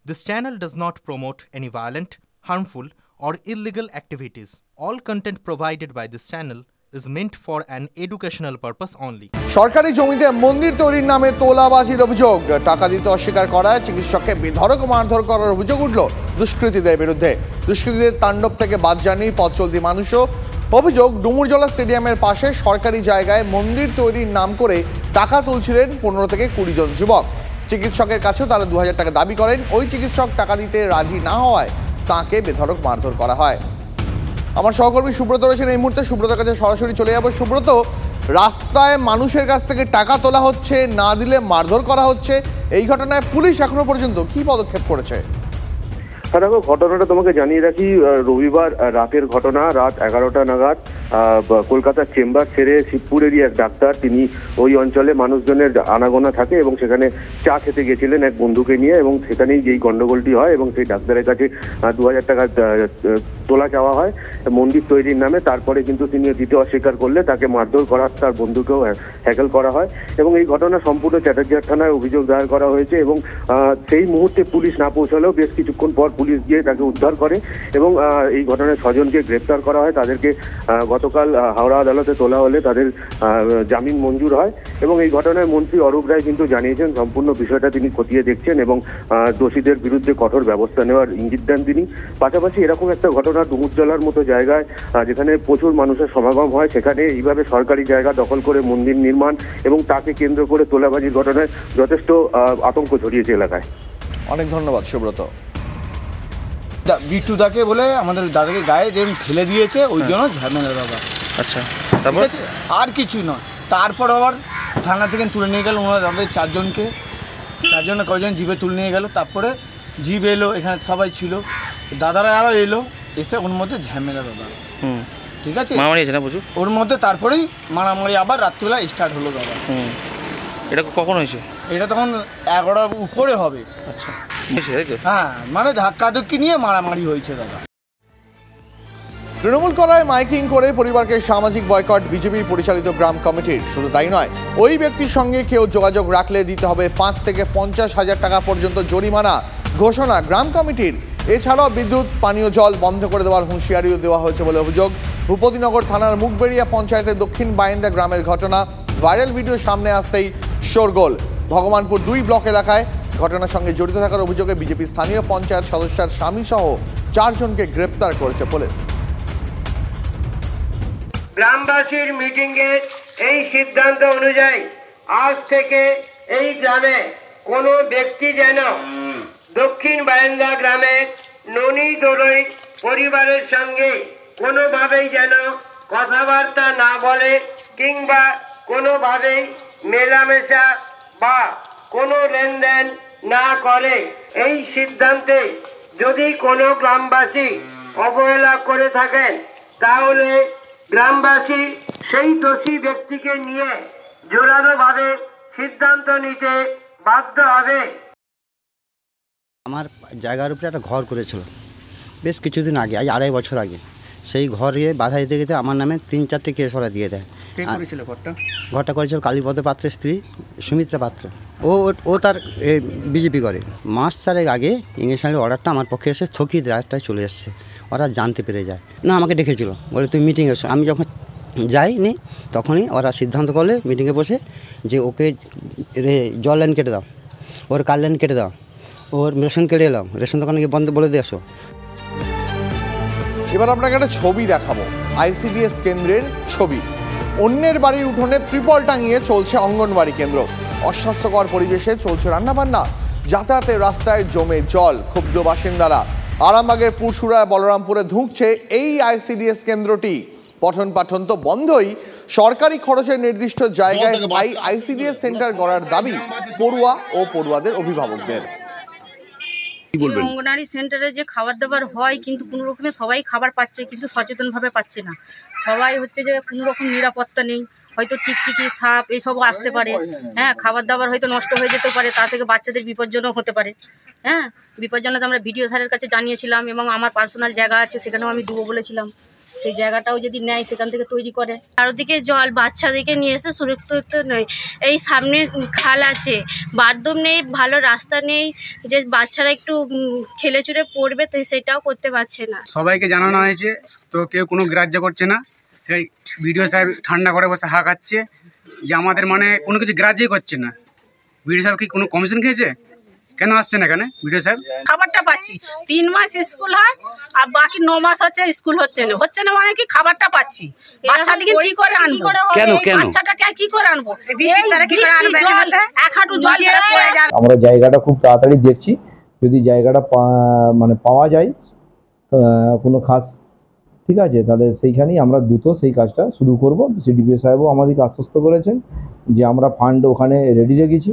This channel does not promote any violent, harmful, or illegal activities. All content provided by this channel is meant for an educational purpose only. সরকারি জমিতে মন্দির তৈরির নামে তোলাবাজির অভিযোগ, টাকা দিতে অস্বীকার করায় চিকিৎসককে বেধড়ক মারধর করার অভিযোগ উঠল দুষ্কৃতীদের বিরুদ্ধে। দুষ্কৃতীদের তাণ্ডব থেকে বাদ যায়নি পথ চলতি মানুষও। অভিযোগ, ডুমুরজলা স্টেডিয়ামের পাশে সরকারি জায়গায় মন্দির তৈরির নাম করে টাকা তুলছিলেন 15 থেকে 20 জন যুবক। চিকিৎসকের কাছেও তারা 2000 টাকা দাবি করেন। ওই চিকিৎসক টাকা দিতে রাজি না হওয়ায় তাঁকে বেধড়ক মারধর করা হয়। আমার সহকর্মী সুব্রত রয়েছেন এই মুহূর্তে। সুব্রতর কাছে সরাসরি চলে যাব। সুব্রত, রাস্তায় মানুষের কাছ থেকে টাকা তোলা হচ্ছে, না দিলে মারধর করা হচ্ছে, এই ঘটনায় পুলিশ এখনো পর্যন্ত কি পদক্ষেপ করেছে? দেখো, ঘটনাটা তোমাকে জানিয়ে রাখি, রবিবার রাতের ঘটনা। রাত 11টা নাগাদ কলকাতার চেম্বার ছেড়ে শিবপুরেরই এক ডাক্তার, তিনি ওই অঞ্চলে মানুষজনের আনাগোনা থাকে এবং সেখানে চা খেতে গেছিলেন এক বন্ধুকে নিয়ে, এবং সেখানেই যেই গন্ডগোলটি হয় এবং সেই ডাক্তারের কাছে 2000 টাকা তোলা চাওয়া হয় মন্দির তৈরির নামে। তারপরে কিন্তু তিনি দিতে অস্বীকার করলে তাকে মারধর করা, তার বন্ধুকেও হ্যাকেল করা হয় এবং এই ঘটনা সম্পূর্ণ চ্যাটার্জিহাট থানায় অভিযোগ দায়ের করা হয়েছে। এবং সেই মুহূর্তে পুলিশ না পৌঁছালেও বেশ কিছুক্ষণ পর পুলিশ গিয়ে তাকে উদ্ধার করে এবং এই ঘটনায় 6 জনকে গ্রেপ্তার করা হয়। তাদেরকে গতকাল হাওড়া আদালতে তোলা হলে তাদের জামিন মঞ্জুর হয় এবং এই ঘটনায় মন্ত্রী অরূপ রায় কিন্তু জানিয়েছেন সম্পূর্ণ বিষয়টা তিনি খতিয়ে দেখছেন এবং দোষীদের বিরুদ্ধে কঠোর ব্যবস্থা নেওয়ার ইঙ্গিত দেন তিনি। পাশাপাশি এরকম একটা ঘটনা ডুমুরজলার মতো জায়গায়, যেখানে প্রচুর মানুষের সমাগম হয়, সেখানে এইভাবে সরকারি জায়গা দখল করে মন্দির নির্মাণ এবং তাকে কেন্দ্র করে তোলাবাজির ঘটনায় যথেষ্ট আতঙ্ক ছড়িয়েছে এলাকায়। অনেক ধন্যবাদ সুব্রত। বিট্টু দাকে বলে আমাদের দাদাকে গায়ে যেরকম ঠেলে দিয়েছে, ওই জন্য ঝামেলা বাবা। আচ্ছা, তারপর আর কিছু নয়। তারপর আবার থানা থেকে তুলে নিয়ে গেল ওনারা তাদের 4 জনকে, 4 জনে কয়জন জিপে তুলে নিয়ে গেল। তারপরে জিপ এলো, এখানে সবাই ছিল, দাদারা আরও এলো, এসে ওর মধ্যে ঝামেলা বাবা। ঠিক আছে, মারামারি আছে না প্রচুর ওর মধ্যে। তারপরেই মারামারি আবার রাত্রিবেলা স্টার্ট হলো বাবা। এটা কখন হয়েছে? এটা তখন 11টার উপরে হবে। আচ্ছা, হ্যাঁ, মানে ধাক্কাধুক্কি নিয়ে মারামারি হয়েছে দাদা। তৃণমূল কলায় মাইকিং করে পরিবারকে সামাজিক বয়কট বিজেপি পরিচালিত গ্রাম কমিটির। শুধু তাই নয়, ওই ব্যক্তির সঙ্গে কেউ যোগাযোগ রাখলে দিতে হবে 5 থেকে 50,000 টাকা পর্যন্ত জরিমানা ঘোষণা গ্রাম কমিটির। এছাড়াও বিদ্যুৎ, পানীয় জল বন্ধ করে দেওয়ার হুঁশিয়ারিও দেওয়া হয়েছে বলে অভিযোগ। ভূপতিনগর থানার মুখবেড়িয়া পঞ্চায়েতের দক্ষিণ বাইন্দা গ্রামের ঘটনা। ভাইরাল ভিডিও সামনে আসতেই শোরগোল। ভগবানপুর 2 ব্লক এলাকায় ঘটনার সঙ্গে জড়িত থাকার অভিযোগে বিজেপি স্থানীয় পঞ্চায়েত সদস্যের স্বামী সহ 4 জনকে গ্রেপ্তার করেছে পুলিশ। গ্রামবাসীর মিটিংয়ে এই সিদ্ধান্ত অনুযায়ী আজ থেকে এই গ্রামে কোনো ব্যক্তি যেন দক্ষিণ বারান্দা গ্রামে ননি দোলই পরিবারের সঙ্গে কোনোভাবেই যেন কথাবার্তা না বলে কিংবা কোনোভাবেই মেলামেশা বা কোনো লেনদেন না করে। এই সিদ্ধান্তে যদি কোনো গ্রামবাসী অবহেলা করে থাকেন তাহলে গ্রামবাসী সেই দোষী ব্যক্তিকে নিয়ে জোরালোভাবে সিদ্ধান্ত নিতে বাধ্য হবে। আমার জায়গার উপরে একটা ঘর করেছিল বেশ কিছুদিন আগে, আজ 2.5 বছর আগে। সেই ঘরে বাধা দিতে গেতে আমার নামে 3-4টে কেস ওরা দিয়ে দেয়। ঘরটা করেছিল কালীপদ পাত্রের স্ত্রী সুমিত্রা পাত্র। ও তার বিজেপি করে। মাস 4 আগে ইংলিশ অর্ডারটা আমার পক্ষে এসে ঠকিয়ে রাস্তায় চলে এসছে। ওরা জানতে পেরে যায় না, আমাকে ডেকেছিল, বলে তুমি মিটিং এসো। আমি যখন যাইনি তখনই ওরা সিদ্ধান্ত করলে মিটিংয়ে বসে যে ওকে জল লাইন কেটে দাও, ওর কার লাইন কেটে দাও, ওর রেশন কেটে এলাম, রেশন দোকানে গিয়ে বন্ধ বলে দিয়ে আসো। এবার আপনাকে একটা ছবি দেখাবো, আইসিডিএস কেন্দ্রের ছবি। অন্যের বাড়ির উঠোনে ত্রিপল টাঙিয়ে চলছে অঙ্গনবাড়ি কেন্দ্র। অস্বাস্থ্যকর পরিবেশে চলছে রান্নাবান্না। যাতায়াতের রাস্তায় জমে জল, ক্ষুব্ধ বাসিন্দারা। আরামবাগের পুরসুরা বলরামপুরে ধুঁকছে এই আইসিডিএস কেন্দ্রটি। পঠন পাঠন তো বন্ধই, সরকারি খরচের নির্দিষ্ট জায়গায় স্থায়ী আইসিডিএস সেন্টার গড়ার দাবি পড়ুয়া ও পড়ুয়াদের অভিভাবকদের। অঙ্গনারী সেন্টারে যে খাবার দাবার হয়, কিন্তু কোনো রকমে সবাই খাবার পাচ্ছে, কিন্তু সচেতনভাবে পাচ্ছে না। সবাই হচ্ছে যে কোনো রকম নিরাপত্তা নেই, হয়তো টিকটিকি, সাপ এইসবও আসতে পারে। হ্যাঁ, খাবার দাবার হয়তো নষ্ট হয়ে যেতে পারে, তা থেকে বাচ্চাদের বিপজ্জনক হতে পারে। হ্যাঁ, বিপজ্জনক আমরা ভিডিও স্যারের কাছে জানিয়েছিলাম এবং আমার পার্সোনাল জায়গা আছে, সেখানেও আমি দেবো বলেছিলাম। সেই জায়গাটাও যদি নেয় সেখান থেকে তৈরি করে। চারদিকে জল, বাচ্চাদেরকে নিয়ে এসে সুরক্ষিত নয়। এই সামনে খাল আছে, বাথরুম নেই, ভালো রাস্তা নেই, যে বাচ্চারা একটু খেলে চুরে পড়বে তো সেটাও করতে পারছে না। সবাইকে জানানো হয়েছে তো কেউ কোনো গ্রাহ্য করছে না। সেই বিডিও সাহেব ঠান্ডা করে বসে হাঁকাচ্ছে যে আমাদের মানে কোনো কিছু গ্রাহ্যই করছে না। বিডিও সাহেব কি কোনো কমিশন খেয়েছে? কেন আসছে না এখানে বিডিও সাহেব? খাবারটা পাচ্ছি, 3 মাস স্কুল হয় আর বাকি 9 মাস হচ্ছে স্কুল হচ্ছে না মানে কি খাবারটা পাচ্ছি, বাচ্চাদেরকে কি করে আনবো? বাচ্চাটাকে কি করে আনবো? এক হাঁটু জল ছেড়ে পড়ে যাবে। আমরা জায়গাটা খুব তাড়াতাড়ি দেখছি, যদি জায়গাটা মানে পাওয়া যায় কোনো খাস, ঠিক আছে, তাহলে সেইখানেই আমরা দ্রুত সেই কাজটা শুরু করব। ডিপিও সাহেবও আমাদেরকে আশ্বস্ত করেছেন যে আমরা ফান্ড ওখানে রেডি রেখেছি।